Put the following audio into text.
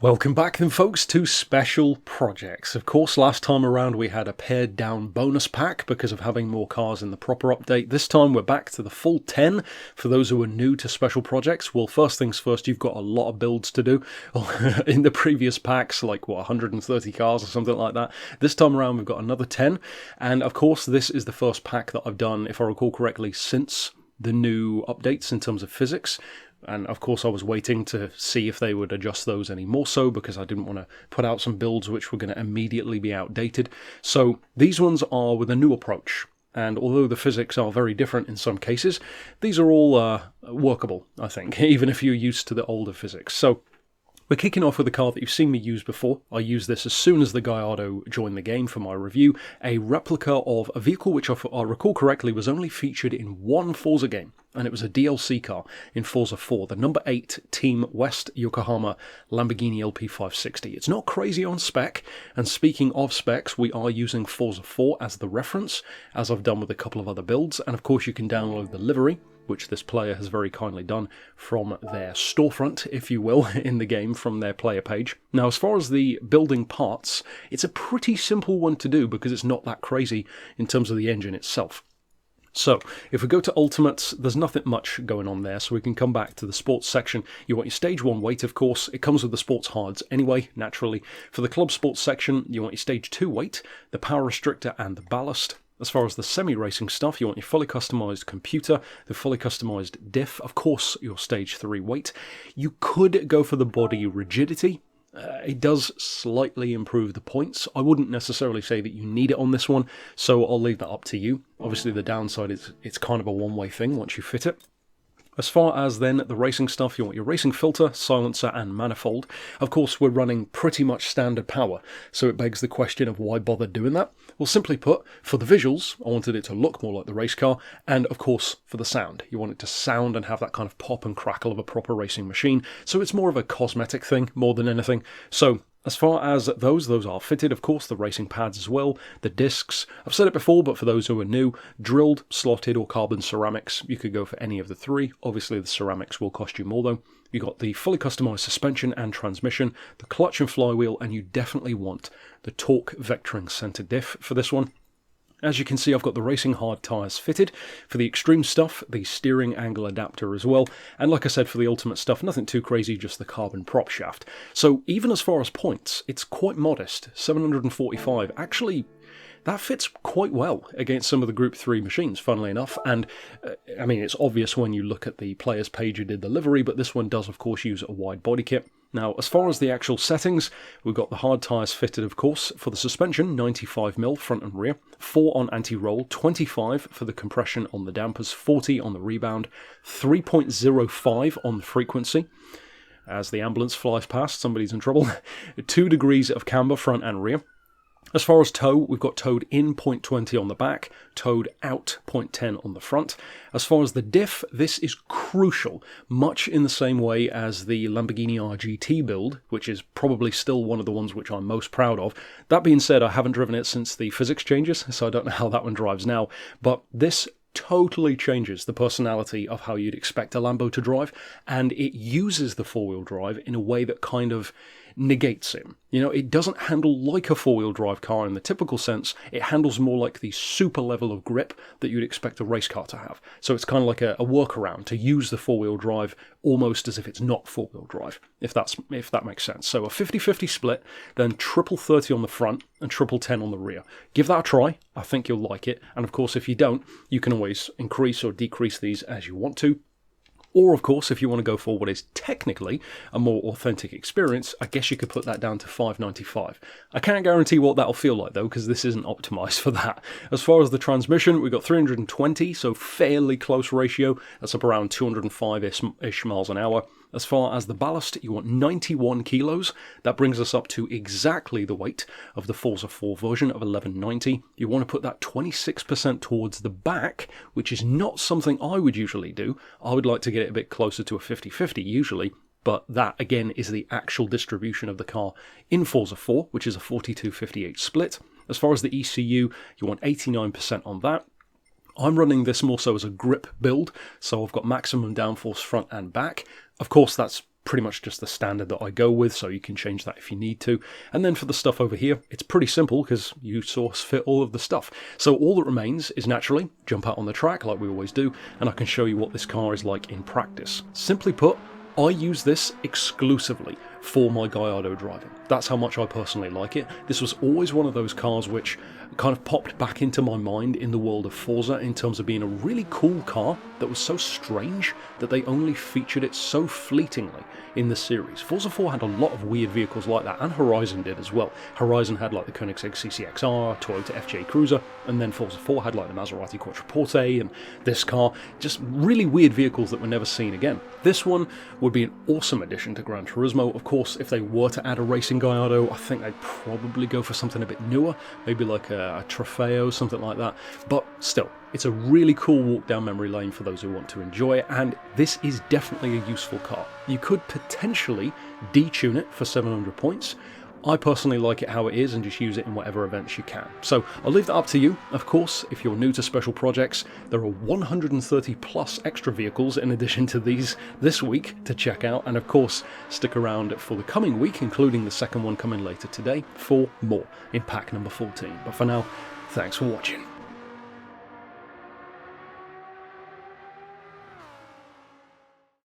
Welcome back then folks to Special Projects. Of course last time around we had a pared down bonus pack because of having more cars in the proper update. This time we're back to the full 10 for those who are new to Special Projects. Well, first things first, you've got a lot of builds to do. In the previous packs, like what, 130 cars or something like that. This time around we've got another 10, and of course this is the first pack that I've done, if I recall correctly, since the new updates in terms of physics. And of course I was waiting to see if they would adjust those any more so, because I didn't want to put out some builds which were going to immediately be outdated. So these ones are with a new approach. And although the physics are very different in some cases, these are all workable, I think, even if you're used to the older physics. So we're kicking off with a car that you've seen me use before. I used this as soon as the Gallardo joined the game for my review. A replica of a vehicle which, if I recall correctly, was only featured in one Forza game. And it was a DLC car in Forza 4, the number 8 Team West Yokohama Lamborghini LP560. It's not crazy on spec, and speaking of specs, we are using Forza 4 as the reference, as I've done with a couple of other builds, and of course you can download the livery, which this player has very kindly done, from their storefront, if you will, in the game, from their player page. Now, as far as the building parts, it's a pretty simple one to do because it's not that crazy in terms of the engine itself. So, if we go to Ultimates, there's nothing much going on there, so we can come back to the Sports section. You want your Stage 1 weight, of course. It comes with the Sports Hards anyway, naturally. For the Club Sports section, you want your Stage 2 weight, the Power Restrictor and the Ballast. As far as the semi-racing stuff, you want your fully customised computer, the fully customised diff, of course your Stage 3 weight. You could go for the body rigidity. It does slightly improve the points. I wouldn't necessarily say that you need it on this one, so I'll leave that up to you. Obviously the downside is it's kind of a one-way thing once you fit it. As far as then the racing stuff, you want your racing filter, silencer and manifold. Of course we're running pretty much standard power, so it begs the question of why bother doing that? Well, simply put, for the visuals, I wanted it to look more like the race car, and of course for the sound. You want it to sound and have that kind of pop and crackle of a proper racing machine, so it's more of a cosmetic thing more than anything. So as far as those are fitted, of course, the racing pads as well, the discs. I've said it before, but for those who are new, drilled, slotted or carbon ceramics. You could go for any of the three. Obviously the ceramics will cost you more though. You've got the fully customised suspension and transmission, the clutch and flywheel, and you definitely want the torque vectoring centre diff for this one. As you can see, I've got the racing hard tyres fitted. For the extreme stuff, the steering angle adapter as well. And like I said, for the ultimate stuff, nothing too crazy, just the carbon prop shaft. So even as far as points, it's quite modest. 745. Actually, that fits quite well against some of the Group 3 machines, funnily enough. And, I mean, it's obvious when you look at the player's page who did the livery, but this one does, of course, use a wide body kit. Now, as far as the actual settings, we've got the hard tyres fitted, of course. For the suspension, 95mm front and rear, 4 on anti-roll, 25 for the compression on the dampers, 40 on the rebound, 3.05 on the frequency. As the ambulance flies past, somebody's in trouble. 2 degrees of camber front and rear. As far as tow, we've got towed in 0.20 on the back, towed out 0.10 on the front. As far as the diff, this is crucial, much in the same way as the Lamborghini RGT build, which is probably still one of the ones which I'm most proud of. That being said, I haven't driven it since the physics changes, so I don't know how that one drives now, but this totally changes the personality of how you'd expect a Lambo to drive, and it uses the four-wheel drive in a way that kind of negates it. You know, it doesn't handle like a four-wheel drive car in the typical sense. It handles more like the super level of grip that you'd expect a race car to have. So it's kind of like a workaround to use the four-wheel drive almost as if it's not four-wheel drive, if that makes sense. So a 50-50 split, then triple 30 on the front and triple 10 on the rear. Give that a try. I think you'll like it. And of course, if you don't, you can always increase or decrease these as you want to. Or, of course, if you want to go for what is technically a more authentic experience, I guess you could put that down to 595. I can't guarantee what that'll feel like, though, because this isn't optimized for that. As far as the transmission, we've got 320, so fairly close ratio. That's up around 205-ish miles an hour. As far as the ballast, you want 91 kilos. That brings us up to exactly the weight of the Forza 4 version of 1190. You want to put that 26% towards the back, which is not something I would usually do. I would like to get it a bit closer to a 50-50 usually, but that again is the actual distribution of the car in Forza 4, which is a 42-58 split. As far as the ECU, you want 89% on that. I'm running this more so as a grip build, so I've got maximum downforce front and back. Of course, that's pretty much just the standard that I go with, so you can change that if you need to. And then for the stuff over here, it's pretty simple because you source fit all of the stuff. So all that remains is naturally jump out on the track like we always do, and I can show you what this car is like in practice. Simply put, I use this exclusively for my Gallardo driving. That's how much I personally like it. This was always one of those cars which kind of popped back into my mind in the world of Forza in terms of being a really cool car that was so strange that they only featured it so fleetingly in the series. Forza 4 had a lot of weird vehicles like that, and Horizon did as well. Horizon had like the Koenigsegg CCXR, Toyota FJ Cruiser, and then Forza 4 had like the Maserati Quattroporte and this car. Just really weird vehicles that were never seen again. This one would be an awesome addition to Gran Turismo. Of course, if they were to add a racing Gallardo, I think they'd probably go for something a bit newer, maybe like a Trofeo, something like that. But still, it's a really cool walk down memory lane for those who want to enjoy it, and this is definitely a useful car. You could potentially detune it for 700 points. I personally like it how it is and just use it in whatever events you can. So I'll leave that up to you. Of course, if you're new to special projects, there are 130 plus extra vehicles in addition to these this week to check out, and of course stick around for the coming week, including the second one coming later today, for more in pack number 14. But for now, thanks for watching.